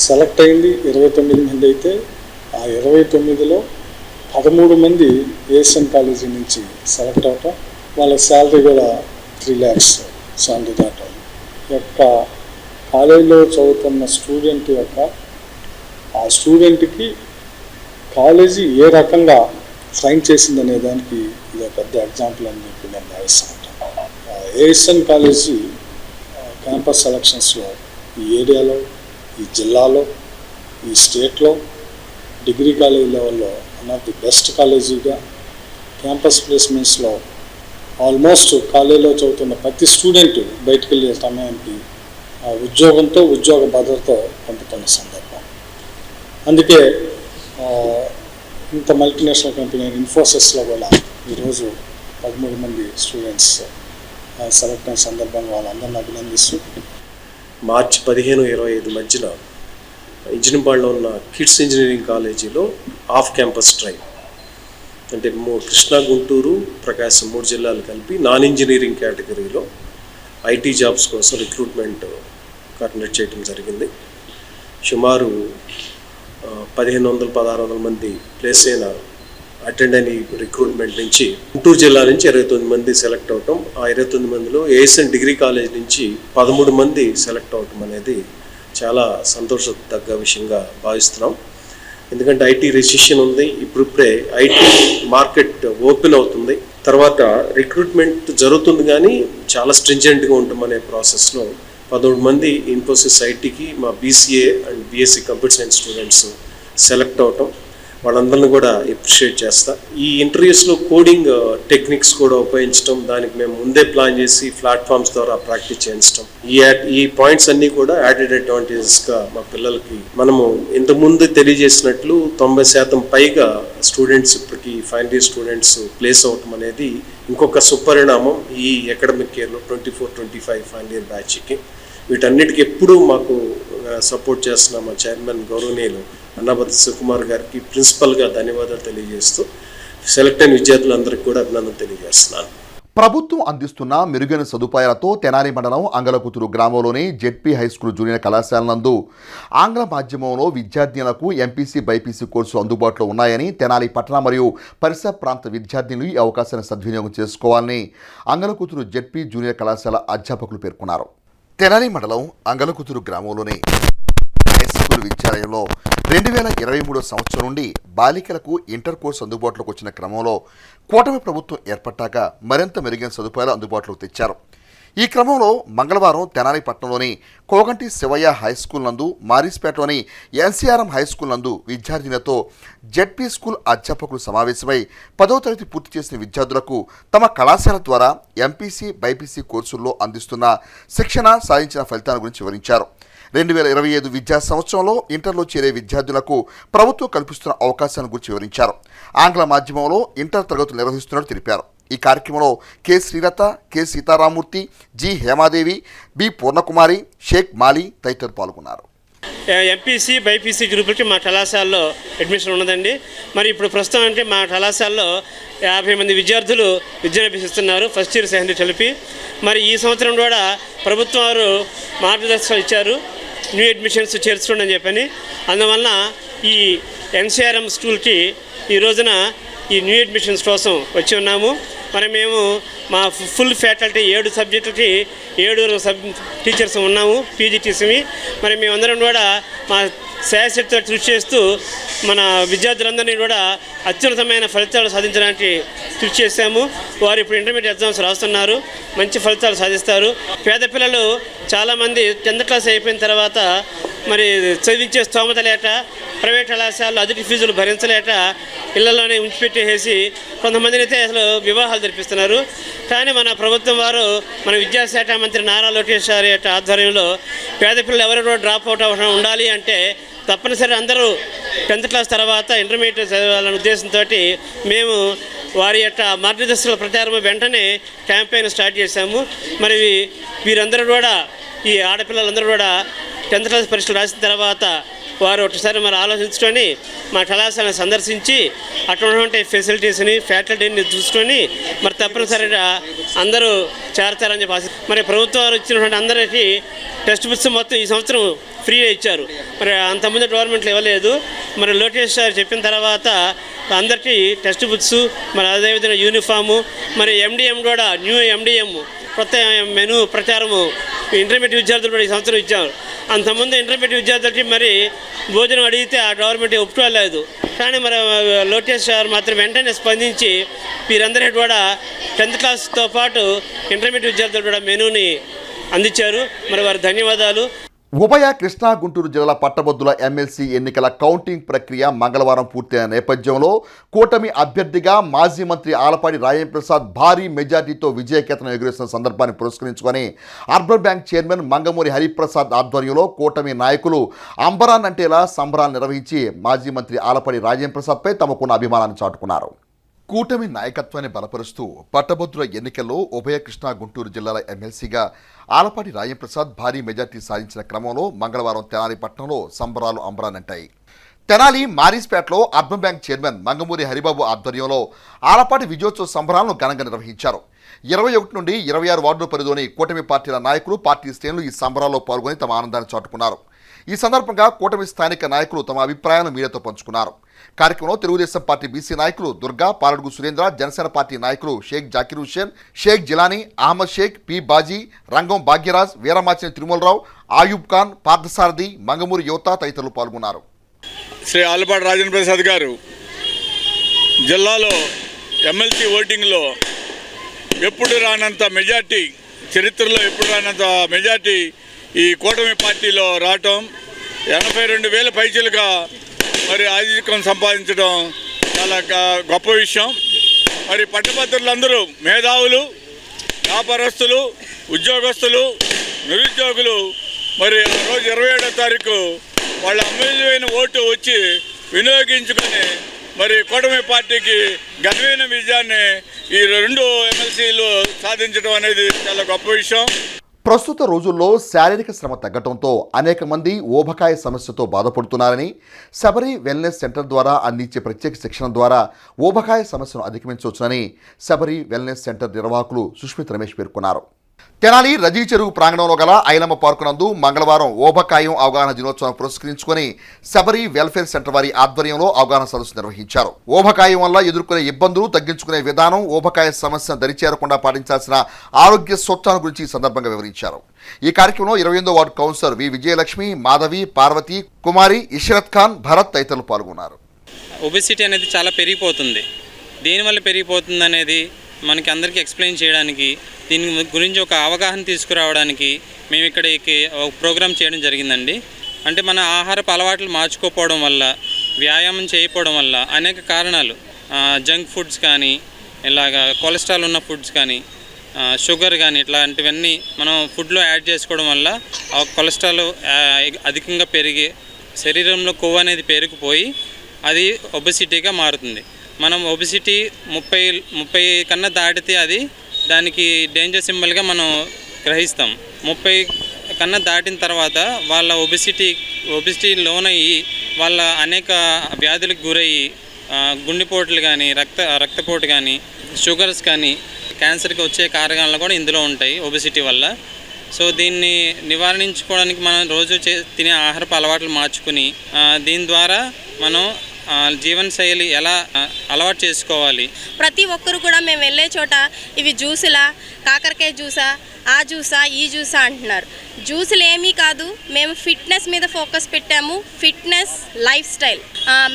సెలెక్ట్ అయింది 29 మంది అయితే ఆ 29లో 13 మంది ఏఎస్ఎన్ కాలేజీ నుంచి సెలెక్ట్ అవటం, వాళ్ళ శాలరీ కూడా 3 lakhs శాలరీ దాటం. యొక్క కాలేజీలో చదువుతున్న స్టూడెంట్ యొక్క ఆ స్టూడెంట్కి కాలేజీ ఏ రకంగా షైన్ చేసిందనే దానికి ఇది పెద్ద ఎగ్జాంపుల్ అని చెప్పి నేను భావిస్తాను. ఏఎస్ఎన్ కాలేజీ క్యాంపస్ సెలక్షన్స్లో ఈ ఏరియాలో, ఈ జిల్లాలో, ఈ స్టేట్లో డిగ్రీ కాలేజీ లెవెల్లో వన్ ఆఫ్ ది బెస్ట్ కాలేజీగా క్యాంపస్ ప్లేస్మెంట్స్లో ఆల్మోస్ట్ కాలేజీలో చదువుతున్న ప్రతి స్టూడెంట్ బయటకు వెళ్ళే సమయానికి ఉద్యోగంతో ఉద్యోగ భద్రతతో పంపుతున్న సందర్భం. అందుకే ఇంత మల్టీనేషనల్ కంపెనీ ఇన్ఫోసిస్లో కూడా ఈరోజు 13 మంది స్టూడెంట్స్ సెలెక్ట్ అయిన సందర్భంగా వాళ్ళందరినీ అభినందిస్తూ మార్చి 15-25 మధ్యన ఇంజనీరింగ్పాడులో ఉన్న కిడ్స్ ఇంజనీరింగ్ కాలేజీలో ఆఫ్ క్యాంపస్ డ్రైవ్ అంటే కృష్ణా, గుంటూరు, ప్రకాశం 3 జిల్లాలు కలిపి నాన్ ఇంజనీరింగ్ కేటగిరీలో ఐటీ జాబ్స్ కోసం రిక్రూట్మెంట్ కండక్ట్ చేయడం జరిగింది. సుమారు 1500-1600 మంది ప్లేస్ అయిన అటెండ్ అయిన రిక్రూట్మెంట్ నుంచి గుంటూరు జిల్లా నుంచి 29 మంది సెలెక్ట్ అవటం, ఆ 29 మందిలో ఏఎస్ఎన్ డిగ్రీ కాలేజ్ నుంచి 13 మంది సెలెక్ట్ అవటం అనేది చాలా సంతోషదగ్గ విషయంగా భావిస్తున్నాం. ఎందుకంటే ఐటీ రిసెషన్ ఉంది, ఇప్పుడిప్పుడే ఐటీ మార్కెట్ ఓపెన్ అవుతుంది, తర్వాత రిక్రూట్మెంట్ జరుగుతుంది కానీ చాలా స్ట్రింజెంట్గా ఉంటామనే ప్రాసెస్లో 13 మంది ఇన్ఫోసిస్ ఐటీకి మా BCA and BSc computer science students select అవటం వాళ్ళందరినీ కూడా అప్రిషియేట్ చేస్తా. ఈ ఇంటర్వ్యూస్లో కోడింగ్ టెక్నిక్స్ కూడా ఉపయోగించడం, దానికి మేము ముందే ప్లాన్ చేసి ప్లాట్ఫామ్స్ ద్వారా ప్రాక్టీస్ చేయించడం, ఈ పాయింట్స్ అన్నీ కూడా యాడెడ్ అడ్వాంటేజెస్గా మా పిల్లలకి మనము ఇంతకుముందు తెలియజేసినట్లు 90% పైగా స్టూడెంట్స్ ఇప్పటికీ ఫైనల్ ఇయర్ స్టూడెంట్స్ ప్లేస్ అవటం అనేది ఇంకొక సుపరిణామం ఈ అకాడమిక్ ఇయర్లో 24-25 ఫైనల్ ఇయర్ బ్యాచ్కి. వీటన్నిటికీ ఎప్పుడూ మాకు సపోర్ట్ చేస్తున్న మా చైర్మన్ గౌరవనీయులు అన్నాబత్తి శివకుమార్ గారికి ప్రిన్సిపల్గా ధన్యవాదాలు తెలియజేస్తూ సెలెక్ట్ అయిన విద్యార్థులందరికీ కూడా అభినందన తెలియజేస్తున్నాను. ప్రభుత్వం అందిస్తున్న మెరుగైన సదుపాయాలతో తెనాలి మండలం అంగలకుతురు గ్రామంలోని జెడ్పీ హైస్కూల్ జూనియర్ కళాశాల నందు ఆంగ్ల మాధ్యమంలో విద్యార్థినులకు ఎంపీసీ బైపీసీ కోర్సులు అందుబాటులో ఉన్నాయని తెనాలి పట్టణ మరియు పరిసర ప్రాంత విద్యార్థినులు ఈ అవకాశాన్ని సద్వినియోగం చేసుకోవాలని అంగలకుతురు జెడ్పీ జూనియర్ కళాశాల అధ్యాపకులు పేర్కొన్నారు. తెనాలి మండలం అంగలకుతురు గ్రామంలోని హైస్కూల్ విద్యాలయంలో 2023 సంవత్సరం నుండి బాలికలకు ఇంటర్ కోర్సు అందుబాటులోకి వచ్చిన క్రమంలో కూటమి ప్రభుత్వం ఏర్పడ్డాక మరింత మెరుగైన సదుపాయాలు అందుబాటులోకి తెచ్చారు. ఈ క్రమంలో మంగళవారం తెనాలి పట్టణంలోని కోగంటి శివయ్య హైస్కూల్ నందు, మారిస్పేటలోని ఎన్సీఆర్ఎం హైస్కూల్ నందు విద్యార్థినులతో జెడ్పీ స్కూల్ అధ్యాపకులు సమావేశమై 10వ తరగతి పూర్తి చేసిన విద్యార్థులకు తమ కళాశాల ద్వారా ఎంపీసీ బైపీసీ కోర్సుల్లో అందిస్తున్న శిక్షణ సాధించిన ఫలితాల గురించి వివరించారు. 2025 విద్యా సంవత్సరంలో ఇంటర్లో చేరే విద్యార్థులకు ప్రభుత్వం కల్పిస్తున్న అవకాశాల గురించి వివరించారు. ఆంగ్ల మాధ్యమంలో ఇంటర్ తరగతులు నిర్వహిస్తున్నట్టు తెలిపారు. ఈ కార్యక్రమంలో K Srilatha, K Seetharamamurthy, G Hemadevi, B Poornakumari, Shaik Mali తదితరులు పాల్గొన్నారు. ఎంపీసీ బైపీసీ గ్రూపులకి మా కళాశాలలో అడ్మిషన్ ఉన్నదండి. మరి ఇప్పుడు ప్రస్తుతం అంటే మా కళాశాలలో 50 మంది విద్యార్థులు విద్యను అభ్యసిస్తున్నారు, ఫస్ట్ ఇయర్ సెకండ్ ఇయర్ కలిపి. మరి ఈ సంవత్సరం కూడా ప్రభుత్వం వారు మార్గదర్శకాలు ఇచ్చారు, న్యూ అడ్మిషన్స్ చేర్చుకోండి అని చెప్పని. అందువలన ఈ ఎన్సీఆర్ఎం స్కూల్కి ఈ రోజున ఈ న్యూ అడ్మిషన్స్ కోసం వచ్చి ఉన్నాము. మరి మేము మా ఫుల్ ఫ్యాకల్టీ 7 సబ్జెక్టులకి 7 టీచర్స్ ఉన్నాము, పీజీటీసీని. మరి మేమందరం కూడా మా శాయశక్తితో కృషి చేస్తూ మన విద్యార్థులందరినీ కూడా అత్యున్నతమైన ఫలితాలు సాధించడానికి కృషి చేశాము. వారు ఇప్పుడు ఇంటర్మీడియట్ ఎగ్జామ్స్ రాస్తున్నారు, మంచి ఫలితాలు సాధిస్తారు. పేద పిల్లలు చాలామంది 10th క్లాస్ అయిపోయిన తర్వాత మరి చదివించే స్తోమత లేక ప్రైవేట్ కళాశాలలో అధిక ఫీజులు భరించలేక ఇళ్లలోనే ఉంచిపెట్టేసి కొంతమందిని అయితే అసలు వివాహాలు జరిపిస్తున్నారు. కానీ మన ప్రభుత్వం వారు, మన విద్యాశాఖ మంత్రి నారా లోకేష్ గారి యొక్క ఆధ్వర్యంలో పేద పిల్లలు ఎవరెవరో డ్రాప్ అవుట్ అవ్వడం ఉండాలి అంటే తప్పనిసరి అందరూ 10th క్లాస్ తర్వాత ఇంటర్మీడియట్ చదవాలనే ఉద్దేశంతో మేము వారి యొక్క మార్గదర్శకాల ప్రచారం వెంటనే క్యాంపెయిన్ స్టార్ట్ చేశాము. మరి వీరందరూ కూడా, ఈ ఆడపిల్లలందరూ కూడా 10th క్లాస్ పరీక్షలు రాసిన తర్వాత వారు ఒకసారి మరి ఆలోచించుకొని మా కళాశాలను సందర్శించి అక్కడ ఉన్నటువంటి ఫెసిలిటీస్ని, ఫ్యాకల్టీని చూసుకొని మరి తప్పనిసరిగా అందరూ చేరతారని చెప్పి మరి ప్రభుత్వం వారు ఇచ్చినటువంటి అందరికీ టెక్స్ట్ బుక్స్ మొత్తం ఈ సంవత్సరం ఫ్రీగా ఇచ్చారు. మరి అంతకుముందు గవర్నమెంట్లో ఇవ్వలేదు. మరి లోకేష్ గారు చెప్పిన తర్వాత అందరికీ టెక్స్ట్ బుక్స్, మరి అదేవిధంగా యూనిఫాము, మరి ఎండిఎం కూడా న్యూ ఎండిఎం కొత్త మెనూ ప్రచారము ఇంటర్మీడియట్ విద్యార్థులు కూడా ఈ సంవత్సరం ఇచ్చారు. అంతకుముందు ఇంటర్మీడియట్ విద్యార్థులకి మరి భోజనం అడిగితే ఆ గవర్నమెంట్ ఒప్పుకోలేదు. కానీ మరి లోకేష్ గారు మాత్రం వెంటనే స్పందించి వీరందరికీ కూడా 10th క్లాస్తో పాటు ఇంటర్మీడియట్ విద్యార్థులు కూడా మెనూని అందించారు. మరి వారి ధన్యవాదాలు. ఉభయ కృష్ణా గుంటూరు జిల్లాల పట్టభద్రుల ఎమ్మెల్సీ ఎన్నికల కౌంటింగ్ ప్రక్రియ మంగళవారం పూర్తయిన నేపథ్యంలో కూటమి అభ్యర్థిగా మాజీ మంత్రి ఆలపాటి రాజేంద్రప్రసాద్ భారీ మెజార్టీతో విజయకేతనం ఎగురేసిన సందర్భాన్ని పురస్కరించుకొని urban bank chairman Mangamuri Hariprasad ఆధ్వర్యంలో కూటమి నాయకులు అంబరాన్నంటేలా సంబరాలు నిర్వహించి మాజీ మంత్రి ఆలపాటి రాజేంద్రప్రసాద్పై తమకున్న అభిమానాన్ని చాటుకున్నారు. కూటమి నాయకత్వాన్ని బలపరుస్తూ పట్టభద్రుల ఎన్నికల్లో ఉభయ కృష్ణా గుంటూరు జిల్లాల ఎమ్మెల్సీగా ఆలపాటి రాజేంద్రప్రసాద్ భారీ మెజార్టీ సాధించిన క్రమంలో మంగళవారం తెనాలి పట్టణంలో సంబరాలు అంబరానంటాయి. తెనాలి మారీస్పేటలో urban bank chairman Mangamuri Haribabu ఆధ్వర్యంలో ఆలపాటి విజయోత్సవ సంబరాలను ఘనంగా నిర్వహించారు. 21 నుండి 26 వార్డుల పరిధిలోని కూటమి పార్టీల నాయకులు, పార్టీ శ్రేణులు ఈ సంబరాల్లో పాల్గొని తమ ఆనందాన్ని చాటుకున్నారు. ఈ సందర్భంగా కూటమి స్థానిక నాయకులు తమ అభిప్రాయాలను మీడియాతో పంచుకున్నారు. కార్యక్రమంలో తెలుగుదేశం పార్టీ బీసీ నాయకులు దుర్గా, పాలడుగు సురేంద్ర, జనసేన పార్టీ నాయకులు షేక్ జాకిర్ హుస్సేన్, షేక్ జిలానీ, అహ్మద్ షేక్, పి బాజీ, రంగం భాగ్యరాజ్, వీరమాచిని తిరుమలరావు, ఆయూబ్ ఖాన్, పార్థసారథి, మంగమూరి యువత తదితరులు పాల్గొన్నారు. శ్రీ ఆలపాటి రాజేంద్ర ప్రసాద్ గారు జిల్లాలో ఎమ్మెల్సీ ఓటింగ్లో ఎప్పుడు రానంత మెజార్టీ, చరిత్రలో ఎప్పుడు రానంత మెజార్టీ ఈ కూటమి పార్టీలో రావటం, 82,000 పైచీలుగా మరి ఆధిక్యం సంపాదించడం చాలా గొప్ప విషయం. మరి పట్టభద్రులందరూ మేధావులు, వ్యాపారస్తులు, ఉద్యోగస్తులు, నిరుద్యోగులు మరి ఆ రోజు 27వ తారీఖు వాళ్ళ అమూల్యమైన ఓటు వచ్చి వినియోగించుకొని మరి కూటమి పార్టీకి ఘనమైన విజయాన్ని ఈ 2 ఎమ్మెల్సీలు సాధించడం అనేది చాలా గొప్ప విషయం. ప్రస్తుత రోజుల్లో శారీరక శ్రమ తగ్గడంతో అనేక మంది ఊబకాయ సమస్యతో బాధపడుతున్నారని, శబరి వెల్నెస్ సెంటర్ ద్వారా అందించే ప్రత్యేక శిక్షణ ద్వారా ఊబకాయ సమస్యను అధిగమించవచ్చునని శబరి వెల్నెస్ సెంటర్ నిర్వాహకులు సుష్మిత్ రమేష్ పేర్కొన్నారు. తెనాలి రజీ చెరువు ప్రాంగణంలో గల ఐలమ్మ పార్కు నందు మంగళవారం ఊబకాయం అవగాహన దినోత్సవం పురస్కరించుకొని శబరి వెల్ఫేర్ సెంటర్ వారి ఆధ్వర్యంలో అవగాహన సదస్సు నిర్వహించారు. ఊబకాయం వల్ల ఎదుర్కొనే ఇబ్బందులు తగ్గించుకునే విధానం, ఊబకాయ సమస్యను దరిచేరకుండా పాటించాల్సిన ఆరోగ్య సూత్రాల గురించి ఈ సందర్భంగా వివరించారు. ఈ కార్యక్రమంలో 28వ వార్డు కౌన్సిలర్ వి విజయలక్ష్మి, మాధవి, పార్వతి, కుమారి, ఇష్రత్ ఖాన్, భరత్ తదితరులు పాల్గొన్నారు. ఒబెసిటీ అనేది చాలా పెరిగిపోతుంది. దేనివల్ల పెరిగిపోతుంది అనేది మనకి అందరికీ ఎక్స్ప్లెయిన్ చేయడానికి, దీని గురించి ఒక అవగాహన తీసుకురావడానికి మేము ఇక్కడ ఒక ప్రోగ్రాం చేయడం జరిగిందండి. అంటే మన ఆహారపు అలవాట్లు మార్చుకోకపోవడం వల్ల, వ్యాయామం చేయకపోవడం వల్ల అనేక కారణాలు, జంక్ ఫుడ్స్ కానీ, ఇలాగా కొలెస్ట్రాల్ ఉన్న ఫుడ్స్ కానీ, షుగర్ కానీ, ఇట్లాంటివన్నీ మనం ఫుడ్లో యాడ్ చేసుకోవడం వల్ల ఆ కొలెస్ట్రాల్ అధికంగా పెరిగి శరీరంలో కొవ్వు అనేది పెరిగిపోయి అది ఒబెసిటీగా మారుతుంది. మనం ఒబెసిటీ 30 కన్నా దాటితే అది దానికి డేంజర్ సింబల్గా మనం గ్రహిస్తాం. 30 కన్నా దాటిన తర్వాత వాళ్ళ ఒబెసిటీ లోనయ్యి వాళ్ళ అనేక వ్యాధులకు గురయ్యి గుండెపోట్లు కానీ, రక్తపోటు కానీ, షుగర్స్ కానీ, క్యాన్సర్కి వచ్చే కారణాలు కూడా ఇందులో ఉంటాయి ఒబెసిటీ వల్ల. సో దీన్ని నివారించుకోవడానికి మనం రోజు తినే ఆహారపు అలవాట్లు మార్చుకుని దీని ద్వారా మనం జీవనశైలి ఎలా అలవాటు చేసుకోవాలి. ప్రతి ఒక్కరు కూడా మేము వెళ్ళే చోట ఇవి జ్యూసులా, కాకరకాయ జ్యూసా, ఆ జ్యూసా, ఈ జ్యూసా అంటున్నారు. జ్యూసులు ఏమీ కాదు, మేము ఫిట్నెస్ మీద ఫోకస్ పెట్టాము. Fitness, lifestyle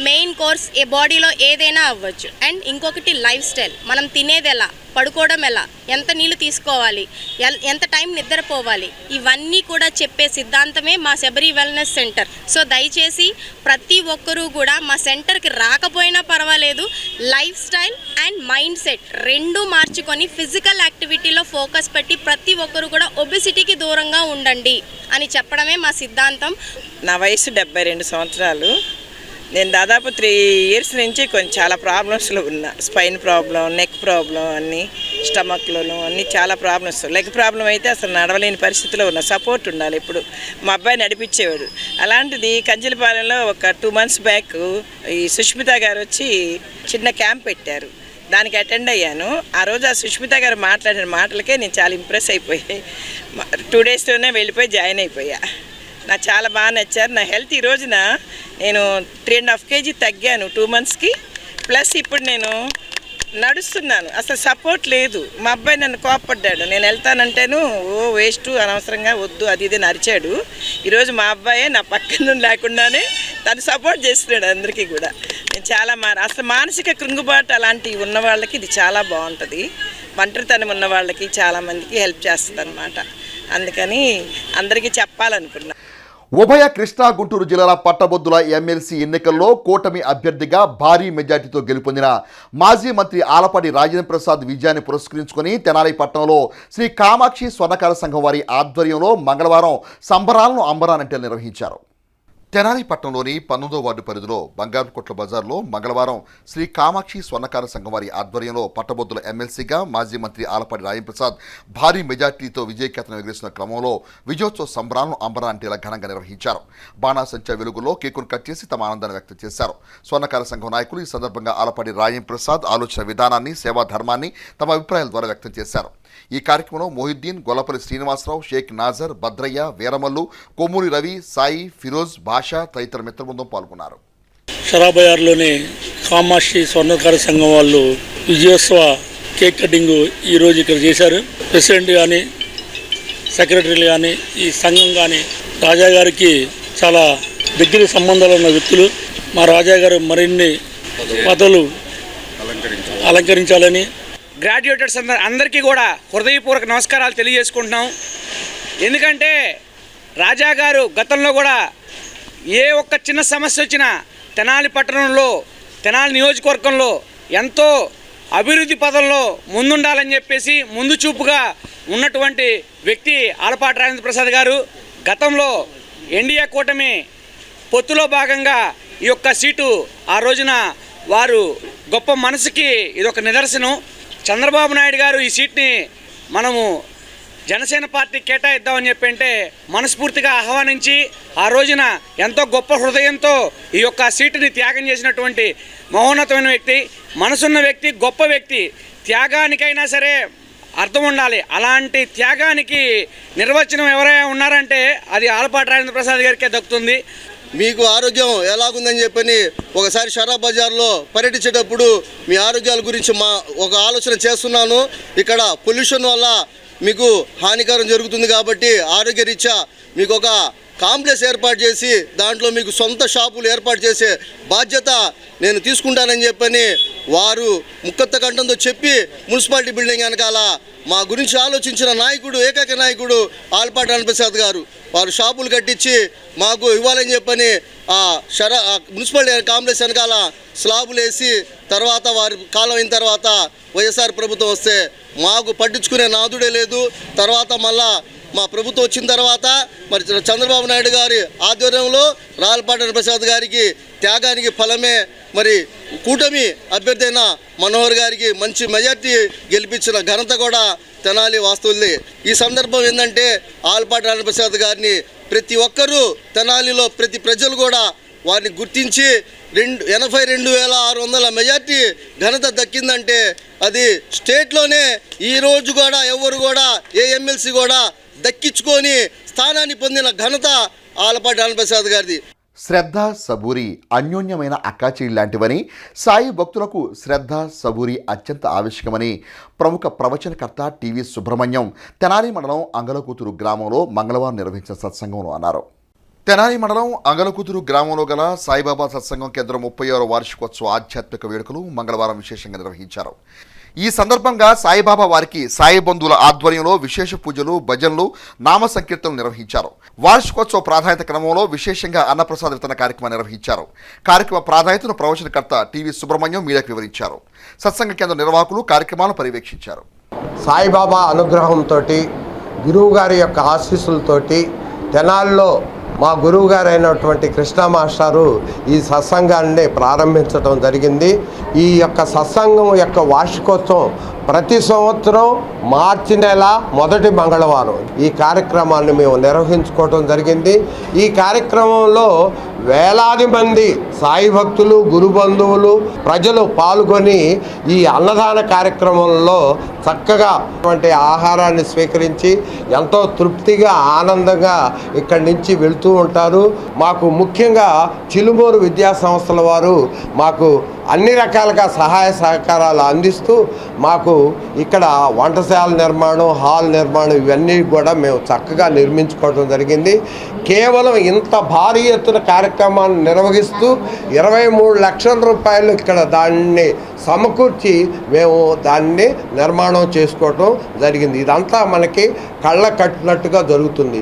main course. ఏ బాడీలో ఏదైనా అవ్వచ్చు. అండ్ ఇంకొకటి లైఫ్ స్టైల్, మనం తినేది ఎలా, పడుకోవడం ఎలా, ఎంత నీళ్ళు తీసుకోవాలి, ఎంత టైం నిద్రపోవాలి, ఇవన్నీ కూడా చెప్పే సిద్ధాంతమే మా శబరి వెల్నెస్ సెంటర్. సో దయచేసి ప్రతి ఒక్కరూ కూడా మా సెంటర్కి రాకపోయినా పర్వాలేదు, life style and mind set రెండూ మార్చుకొని ఫిజికల్ యాక్టివిటీలో ఫోకస్ పెట్టి ప్రతి ఒక్కరు కూడా ఒబెసిటీకి దూరంగా ఉండండి అని చెప్పడమే మా సిద్ధాంతం. నా వయసు 72 సంవత్సరాలు. నేను దాదాపు 3 ఇయర్స్ నుంచి చాలా ప్రాబ్లమ్స్లో ఉన్నా. స్పైన్ ప్రాబ్లం, నెక్ ప్రాబ్లం, అన్నీ స్టమక్లోను అన్నీ చాలా ప్రాబ్లమ్స్. లెగ్ ప్రాబ్లం అయితే అసలు నడవలేని పరిస్థితిలో ఉన్నా. సపోర్ట్ ఉండాలి. ఇప్పుడు మా అబ్బాయి నడిపించేవాడు. అలాంటిది కంజిలపాలెంలో ఒక 2 months బ్యాక్ ఈ సుష్మిత గారు వచ్చి చిన్న క్యాంప్ పెట్టారు. దానికి అటెండ్ అయ్యాను. ఆ రోజు ఆ సుష్మిత గారు మాట్లాడిన మాటలకే నేను చాలా ఇంప్రెస్ అయిపోయాయి. 2 daysలోనే వెళ్ళిపోయి జాయిన్ అయిపోయా. నాకు చాలా బాగా నచ్చారు. నా హెల్త్ ఈ రోజున నేను 3.5 kg తగ్గాను 2 monthsకి. ప్లస్ ఇప్పుడు నేను నడుస్తున్నాను. అసలు సపోర్ట్ లేదు. మా అబ్బాయి నన్ను కోపడ్డాడు. నేను వెళ్తానంటేను వేస్ట్, అనవసరంగా వద్దు, అది ఇది నరిచాడు. ఈరోజు మా అబ్బాయే నా పక్కన లేకుండానే తను సపోర్ట్ చేస్తున్నాడు అందరికీ కూడా. చాలా అసలు మానసిక కృంగుబాటు అలాంటివి ఉన్న వాళ్ళకి ఇది చాలా బాగుంటుంది. ఒంటరితనం ఉన్న వాళ్ళకి చాలామందికి హెల్ప్ చేస్తుంది అన్నమాట. అందుకని అందరికీ చెప్పాలనుకున్నా. ఉభయ కృష్ణా గుంటూరు జిల్లాల పట్టభద్రుల ఎమ్మెల్సీ ఎన్నికల్లో కూటమి అభ్యర్థిగా భారీ మెజార్టీతో గెలుపొందిన మాజీ మంత్రి ఆలపాటి రాజేంద్ర ప్రసాద్ విజయాన్ని పురస్కరించుకుని తెనాలి పట్టణంలో శ్రీ కామాక్షి స్వర్ణకార సంఘం వారి ఆధ్వర్యంలో మంగళవారం సంబరాలను అంబరానంటే నిర్వహించారు. తెనాలి పట్టణంలోని 19వ వార్డు పరిధిలో బంగారుకొట్ల బజార్లో మంగళవారం శ్రీ కామాక్షి స్వర్ణకార సంఘం వారి ఆధ్వర్యంలో పట్టభద్రుల ఎమ్మెల్సీగా మాజీ మంత్రి ఆలపాటి రాజేంద్ర ప్రసాద్ భారీ మెజార్టీతో విజయకేతనం ఎగురేస్తున్న క్రమంలో విజయోత్సవ సంబరాలను అంబరానంటేలా ఘనంగా నిర్వహించారు. బాణాసంచా వెలుగులో కేకును కట్ చేసి తమ ఆనందాన్ని వ్యక్తం చేశారు. స్వర్ణకార సంఘం నాయకులు ఈ సందర్భంగా ఆలపాటి రాజేంద్ర ప్రసాద్ ఆలోచన విధానాన్ని, సేవా ధర్మాన్ని తమ అభిప్రాయాల ద్వారా వ్యక్తం చేశారు. ఈ కార్యక్రమంలో మొహిద్దీన్, గొల్లపల్లి శ్రీనివాసరావు, షేక్ నాజర్, భద్రయ్య, వీరమల్లు, కొమ్మూరి రవి, సాయి, ఫిరోజ్, భాషా తదితర మిత్రబృందం పాల్గొన్నారు. షరాబయార్లోని కామాక్షి స్వర్ణకార సంఘం వాళ్ళు విజయోత్సవ కేక్ కటింగ్ ఈరోజు ఇక్కడ చేశారు. ప్రెసిడెంట్ కానీ, సెక్రటరీలు కానీ, ఈ సంఘం కానీ రాజా గారికి చాలా దగ్గర సంబంధాలు ఉన్న వ్యక్తులు. మా రాజా గారు మరిన్ని పదవులు అలంకరించాలని గ్రాడ్యుయేటర్స్ అందరికీ కూడా హృదయపూర్వక నమస్కారాలు తెలియజేసుకుంటున్నాం. ఎందుకంటే రాజా గారు గతంలో కూడా ఏ ఒక్క చిన్న సమస్య వచ్చినా తెనాలి పట్టణంలో, తెనాలి నియోజకవర్గంలో ఎంతో అభివృద్ధి పదంలో ముందుండాలని చెప్పేసి ముందు చూపుగా ఉన్నటువంటి వ్యక్తి ఆలపాటి రాజేంద్ర ప్రసాద్ గారు. గతంలో ఎన్డీఏ కూటమి పొత్తులో భాగంగా ఈ యొక్క సీటు ఆ రోజున వారు గొప్ప మనసుకి ఇదొక నిదర్శనం. చంద్రబాబు నాయుడు గారు ఈ సీట్ని మనము జనసేన పార్టీ కేటాయిద్దామని చెప్పి అంటే మనస్ఫూర్తిగా ఆహ్వానించి ఆ రోజున ఎంతో గొప్ప హృదయంతో ఈ యొక్క సీటుని త్యాగం చేసినటువంటి మహోన్నతమైన వ్యక్తి, మనసున్న వ్యక్తి, గొప్ప వ్యక్తి. త్యాగానికైనా సరే అర్థం ఉండాలి. అలాంటి త్యాగానికి నిర్వచనం ఎవరైనా ఉన్నారంటే అది ఆలపాటి రాజేంద్ర ప్రసాద్ గారికే దక్కుతుంది. మీకు ఆరోగ్యం ఎలాగుందని చెప్పని ఒకసారి షరాబ్ బజార్లో పర్యటించేటప్పుడు మీ ఆరోగ్యాల గురించి ఒక ఆలోచన చేస్తున్నాను. ఇక్కడ పొల్యూషన్ వల్ల మీకు హానికరం జరుగుతుంది కాబట్టి ఆరోగ్యరీత్యా మీకు ఒక కాంప్లెక్స్ ఏర్పాటు చేసి దాంట్లో మీకు సొంత షాపులు ఏర్పాటు చేసే బాధ్యత నేను తీసుకుంటానని చెప్పని వారు ముక్కొత్త కంఠంతో చెప్పి మున్సిపాలిటీ బిల్డింగ్ వెనకాల మా గురించి ఆలోచించిన నాయకుడు, ఏకైక నాయకుడు ఆలపాటి రాజేంద్ర ప్రసాద్ గారు. వారు షాపులు కట్టించి మాకు ఇవ్వాలని చెప్పని మున్సిపాలిటీ కాంప్లెక్స్ వెనకాల స్లాబులు వేసి తర్వాత వారి కాలం అయిన తర్వాత వైఎస్ఆర్ ప్రభుత్వం వస్తే మాకు పట్టించుకునే నాదుడే లేదు. తర్వాత మళ్ళా మా ప్రభుత్వం వచ్చిన తర్వాత మరి చంద్రబాబు నాయుడు గారి ఆధ్వర్యంలో ఆలపాటి ప్రసాద్ గారికి త్యాగానికి ఫలమే మరి కూటమి అభ్యర్థి అయిన మనోహర్ గారికి మంచి మెజార్టీ గెలిపించిన ఘనత కూడా తెనాలి వాస్తువులది. ఈ సందర్భం ఏంటంటే ఆలపాటి రాజేంద్ర ప్రసాద్ గారిని ప్రతి ఒక్కరూ తెనాలిలో ప్రతి ప్రజలు కూడా వారిని గుర్తించి 82,600 మెజార్టీ ఘనత దక్కిందంటే అది స్టేట్లోనే ఈరోజు కూడా ఎవరు కూడా ఏ ఎమ్మెల్సీ కూడా దక్కించుకొని స్థానాన్ని పొందిన ఘనత ఆలపాటి రాజేంద్ర ప్రసాద్ గారిది. శ్రద్ధ, సబూరి అన్యోన్యమైన అక్కాచెల్లి లాంటివని, సాయి భక్తులకు శ్రద్ధ, సబూరి అత్యంత ఆవశ్యకమని ప్రముఖ ప్రవచనకర్త టీవీ సుబ్రహ్మణ్యం తెనాలి మండలం అంగలకూతురు గ్రామంలో మంగళవారం నిర్వహించిన సత్సంగంలో అన్నారు. తెనాలి మండలం అంగలకూతురు గ్రామంలో గల సాయిబాబా సత్సంగం కేంద్రం 36వ వార్షికోత్సవ ఆధ్యాత్మిక వేడుకలు మంగళవారం విశేషంగా నిర్వహించారు. ఈ సందర్భంగా సాయిబాబా వారికి సాయి బంధువుల ఆధ్వర్యంలో విశేష పూజలు, భజనలు, నామ సంకీర్తనలు నిర్వహించారు. వార్షికోత్సవ ప్రాధాన్యత క్రమంలో విశేషంగా అన్నప్రసాద వితరణ కార్యక్రమం నిర్వహించారు. కార్యక్రమ ప్రాధాన్యతను ప్రవచనకర్త టీవీ సుబ్రహ్మణ్యం మీడియాకు వివరించారు. సత్సంగ కేంద్ర నిర్వాహకులు కార్యక్రమాలను పర్యవేక్షించారు. సాయిబాబా అనుగ్రహంతో, గురువు గారి యొక్క ఆశీస్సులతోటి తెనాలిలో మా గురువు గారు అయినటువంటి కృష్ణ మాస్టారు ఈ సత్సంగాన్ని ప్రారంభించడం జరిగింది. ఈ యొక్క సత్సంగం యొక్క వార్షికోత్సవం ప్రతి సంవత్సరం మార్చి నెల మొదటి మంగళవారం ఈ కార్యక్రమాన్ని మేము నిర్వహించుకోవడం జరిగింది. ఈ కార్యక్రమంలో వేలాది మంది సాయి భక్తులు, గురు బంధువులు, ప్రజలు పాల్గొని ఈ అన్నదాన కార్యక్రమంలో చక్కగా ఆహారాన్ని స్వీకరించి ఎంతో తృప్తిగా, ఆనందంగా ఇక్కడి నుంచి వెళ్తూ ఉంటారు. మాకు ముఖ్యంగా చిలుమూరు విద్యా సంస్థల వారు మాకు అన్ని రకాలుగా సహాయ సహకారాలు అందిస్తూ మాకు ఇక్కడ వంటశాల నిర్మాణం, హాల్ నిర్మాణం ఇవన్నీ కూడా మేము చక్కగా నిర్మించుకోవడం జరిగింది. కేవలం ఇంత భారీ ఎత్తున కార్యక్రమాన్ని నిర్వహిస్తూ 23 లక్షల రూపాయలు ఇక్కడ దాన్ని సమకూర్చి మేము దాన్ని నిర్మాణం చేసుకోవటం జరిగింది. ఇదంతా మనకి కళ్ళ కట్టినట్టుగా జరుగుతుంది.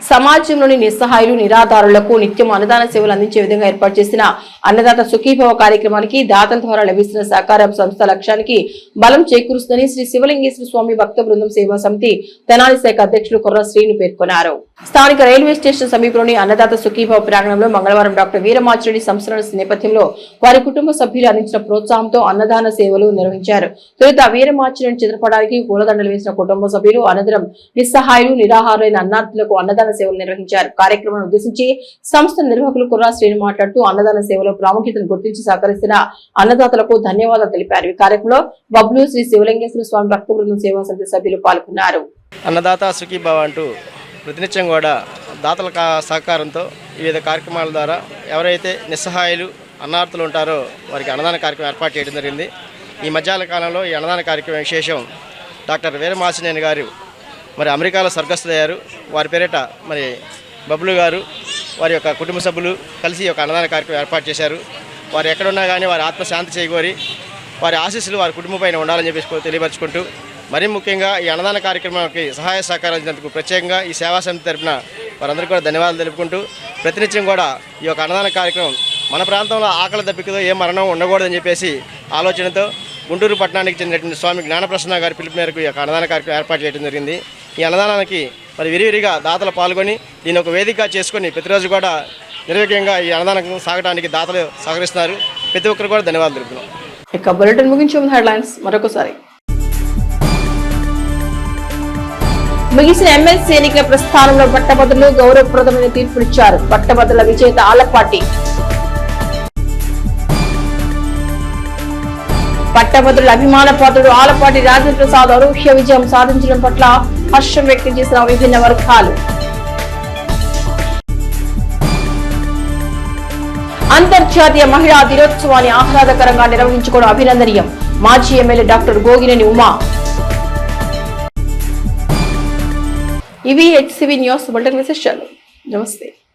సమాజంలోని నిస్సహాయులు, నిరాధారులకు నిత్యం అన్నదాన సేవలు అందించే విధంగా ఏర్పాటు చేసిన అన్నదాత సుఖీభవ కార్యక్రమానికి దాతల ద్వారా లభిస్తున్న సహకారం సంస్థ లక్ష్యానికి బలం చేకూరుస్తుందని శ్రీ శివలింగేశ్వర స్వామి భక్త బృందం సేవా సమితి తెనాలి శాఖ అధ్యక్షులు కొర్ర శ్రీను పేర్కొన్నారు. స్థానిక రైల్వే స్టేషన్ సమీపంలోని అన్నదాత సుఖీభవ ప్రాంగణంలో మంగళవారం డాక్టర్ వీరమాచిరెడ్డి సంస్మరణ నేపథ్యంలో వారి కుటుంబ సభ్యులు అందించిన ప్రోత్సాహంతో అన్నదాన సేవలు నిర్వహించారు. తొలుత వీరమాచిరెడ్డి చిత్రపటానికి పూలదండలు వేసిన కుటుంబ సభ్యులు అనంతరం నిస్సహాయులు, నిరాహారులైన అన్నార్థులకు అన్నదాన సేవలు నిర్వహించారు. కార్యక్రమాన్ని ఉద్దేశించి సంస్థ నిర్వాహకులు కుర్రా శ్రీను మాట్లాడుతూ అన్నదాన సేవలో ప్రాముఖ్యతను గుర్తించి సహకరిస్తున్న అన్నదాతలకు ధన్యవాదాలు తెలిపారు. ఈ కార్యక్రమంలో బబ్లు, శ్రీ శివలింగేశ్వర స్వామి భక్త బృందం సేవా సమితి సభ్యులు పాల్గొన్నారు. అన్నదాత సుఖీభవ అంటూ ప్రతినిత్యం కూడా దాతల సహకారంతో వివిధ కార్యక్రమాల ద్వారా ఎవరైతే నిస్సహాయులు, అన్నార్థులు ఉంటారో వారికి అన్నదాన కార్యక్రమం ఏర్పాటు చేయడం జరిగింది. ఈ మధ్యాహ్న కాలంలో ఈ అన్నదాన కార్యక్రమం విశేషం డాక్టర్ వీరమాచినేని గారు మరి అమెరికాలో స్వర్గస్థులయ్యారు. వారి పేరిట మరి బబ్లు గారు వారి యొక్క కుటుంబ సభ్యులు కలిసి ఒక అన్నదాన కార్యక్రమం ఏర్పాటు చేశారు. వారు ఎక్కడున్నా కానీ వారి ఆత్మశాంతి చేకూరి వారి ఆశీస్సులు వారి కుటుంబం పైన ఉండాలని చెప్పేసి తెలియపరుచుకుంటూ మరీ ముఖ్యంగా ఈ అన్నదాన కార్యక్రమానికి సహాయ సహకారం ఇచ్చినందుకు ప్రత్యేకంగా ఈ సేవా సమితి తరపున వారందరికీ కూడా ధన్యవాదాలు తెలుపుకుంటూ ప్రతినిత్యం కూడా ఈ యొక్క అన్నదాన కార్యక్రమం మన ప్రాంతంలో ఆకలి దప్పికతో ఏ మరణం ఉండకూడదని చెప్పేసి ఆలోచనతో గుంటూరు పట్టణానికి చెందినటువంటి స్వామి జ్ఞానప్రసన్న గారి పిలుపు మేరకు ఈ యొక్క అన్నదాన కార్యక్రమం ఏర్పాటు చేయడం జరిగింది. ఈ అన్నదానానికి మరి విరివిరిగా దాతలు పాల్గొని దీని ఒక వేదిక చేసుకొని ప్రతిరోజు కూడా నిర్విఘ్నంగా ఈ అన్నదానం సాగడానికి దాతలు సహకరిస్తున్నారు. ప్రతి ఒక్కరు కూడా ధన్యవాదాలు తెలుపుతున్నాం. ఇక బులెటిన్ ముగించే ముందు హెడ్లైన్స్ మరొకసారి. ముగిసిన ఎమ్మెల్సీ ఎన్నికల ప్రస్థానంలో పట్టభద్రులు గౌరవప్రదమైన తీర్పునిచ్చారు. పట్టభద్రుల విజేత ఆలపాటి. పట్టభద్రుల అభిమాన పాత్రుడు ఆలపాటి రాజేంద్ర ప్రసాద్ అనూహ్య విజయం సాధించడం పట్ల హర్షం వ్యక్తం చేసిన విభిన్న వర్గాలు. అంతర్జాతీయ మహిళా దినోత్సవాన్ని ఆహ్లాదకరంగా నిర్వహించుకోవడం అభినందనీయం. మాజీ ఎమ్మెల్యే డాక్టర్ గోగినేని ఉమా. ఇవి హెచ్సివి న్యూస్ బులెటిన్ విశేషాలు. నమస్తే.